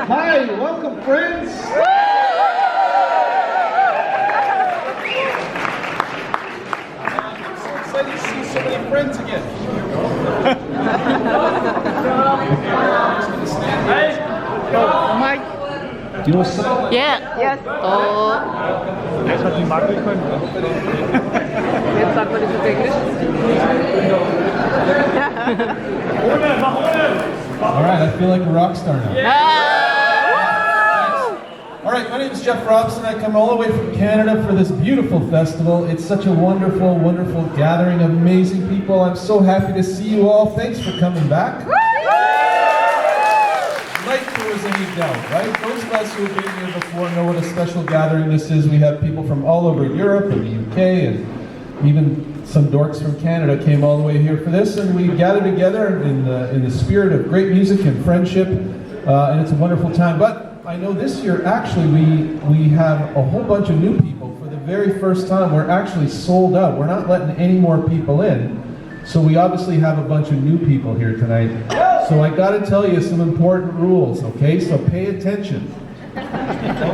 Hi, welcome friends. I'm so excited to see so many friends again. Hey, Mike. Do you know something? Yeah. Yes. Oh. Jetzt hat die Marke können. Jetzt sagt man das auf Englisch. Ohne, mach ohne! All right, I feel like a rock star now. All right, my name is Jeff Robson. I come all the way from Canada for this beautiful festival. It's such a wonderful, wonderful gathering of amazing people. I'm so happy to see you all. Thanks for coming back. Like there was any doubt, right? Those of us who have been here before know what a special gathering this is. We have people from all over Europe and the UK, and even some dorks from Canada came all the way here for this, and we gather together in the spirit of great music and friendship, and it's a wonderful time. But I know this year, actually, we have a whole bunch of new people. For the very first time, we're actually sold out. We're not letting any more people in. So we obviously have a bunch of new people here tonight. So I gotta tell you some important rules, okay? So pay attention.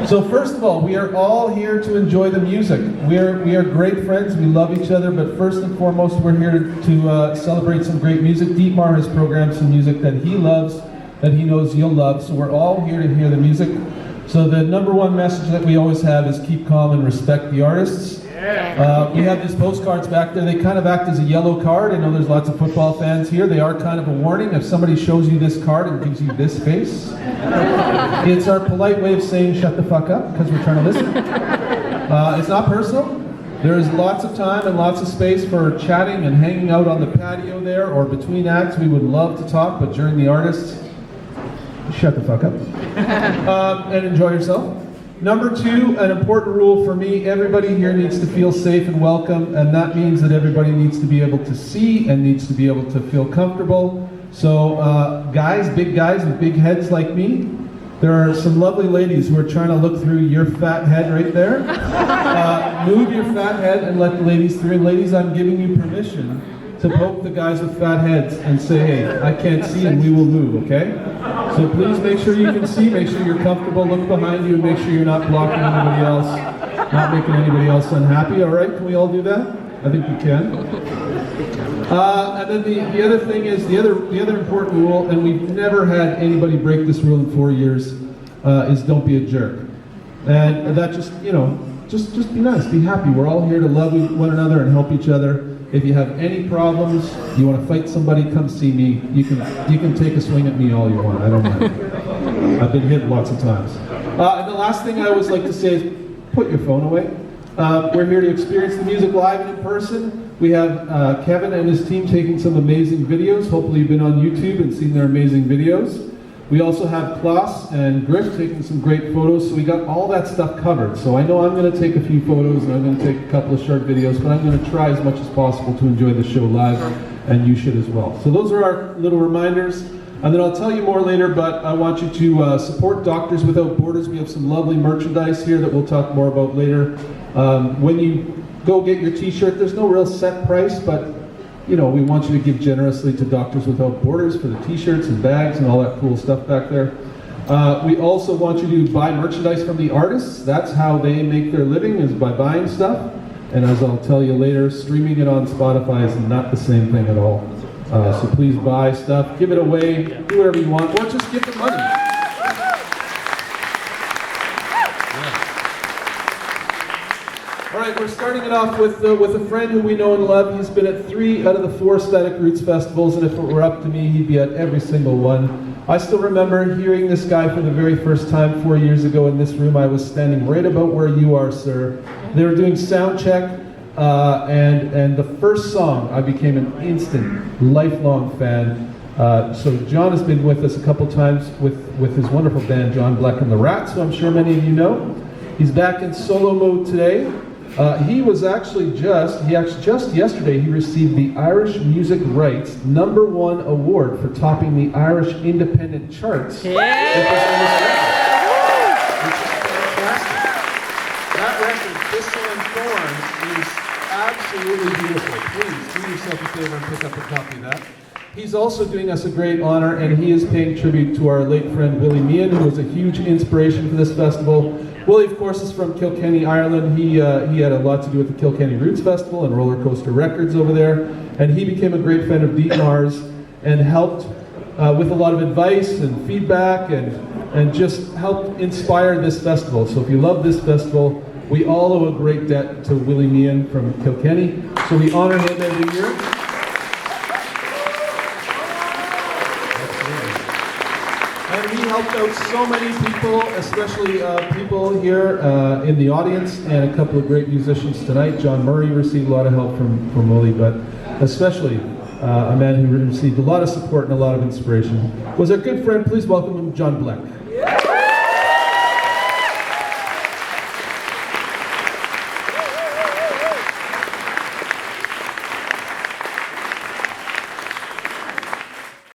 So first of all, we are all here to enjoy the music. We are great friends, we love each other, but first and foremost, we're here to celebrate some great music. Dietmar has programmed some music that he loves, that he knows you'll love, so we're all here to hear the music. So the number one message that we always have is keep calm and respect the artists. We have these postcards back there. They kind of act as a yellow card. I know there's lots of football fans here. They are kind of a warning. If somebody shows you this card and gives you this face, it's our polite way of saying shut the fuck up, because we're trying to listen. It's not personal. There is lots of time and lots of space for chatting and hanging out on the patio there, or between acts. We would love to talk, but during the artists, shut the fuck up and enjoy yourself. Number two, an important rule for me, everybody here needs to feel safe and welcome, and that means that everybody needs to be able to see and needs to be able to feel comfortable. So guys with big heads like me, there are some lovely ladies who are trying to look through your fat head right there. Move your fat head and let the ladies through. And ladies, I'm giving you permission to poke the guys with fat heads and say, hey, I can't see and we will move, okay? So please make sure you can see, make sure you're comfortable, look behind you, and make sure you're not blocking anybody else, not making anybody else unhappy, all right? Can we all do that? I think we can. And then the other thing is, the other important rule, and we've never had anybody break this rule in 4 years, is don't be a jerk. And that just, you know, just be nice, be happy. We're all here to love one another and help each other. If you have any problems, you want to fight somebody, come see me. You can take a swing at me all you want. I don't mind. I've been hit lots of times. And the last thing I always like to say is put your phone away. We're here to experience the music live and in person. We have Kevin and his team taking some amazing videos. Hopefully you've been on YouTube and seen their amazing videos. We also have Klaus and Griff taking some great photos, so we got all that stuff covered. So I know I'm going to take a few photos and I'm going to take a couple of short videos, but I'm going to try as much as possible to enjoy the show live, and you should as well. So those are our little reminders, and then I'll tell you more later, but I want you to support Doctors Without Borders. We have some lovely merchandise here that we'll talk more about later. When you go get your t-shirt, there's no real set price, but you know, we want you to give generously to Doctors Without Borders for the t-shirts and bags and all that cool stuff back there. We also want you to buy merchandise from the artists. That's how they make their living, is by buying stuff. And as I'll tell you later, streaming it on Spotify is not the same thing at all. So please buy stuff, give it away, do whatever you want, or just give the money. All right, we're starting it off with a friend who we know and love. He's been at 3 out of the 4 Static Roots festivals, and if it were up to me, he'd be at every single one. I still remember hearing this guy for the very first time 4 years ago in this room. I was standing right about where you are, sir. They were doing sound check, and the first song, I became an instant, lifelong fan. So John has been with us a couple times with his wonderful band, John Black and the Rats, who I'm sure many of you know. He's back in solo mode today. He actually just yesterday, he received the Irish Music Rights #1 award for topping the Irish independent charts. Yeah. Which is fantastic. That record, Thistle and Thorn, is absolutely beautiful. Please do yourself a favor and pick up a copy of that. He's also doing us a great honor, and he is paying tribute to our late friend Willie Meehan, who was a huge inspiration for this festival. Willie, of course, is from Kilkenny, Ireland. He had a lot to do with the Kilkenny Roots Festival and Roller Coaster Records over there, and he became a great friend of Dietmar's and helped with a lot of advice and feedback and just helped inspire this festival. So if you love this festival, we all owe a great debt to Willie Meehan from Kilkenny. So we honor him every year. And he helped out so many people, especially people here in the audience, and a couple of great musicians tonight. John Murray received a lot of help from Willie, but especially a man who received a lot of support and a lot of inspiration was our good friend. Please welcome him, John Bleck.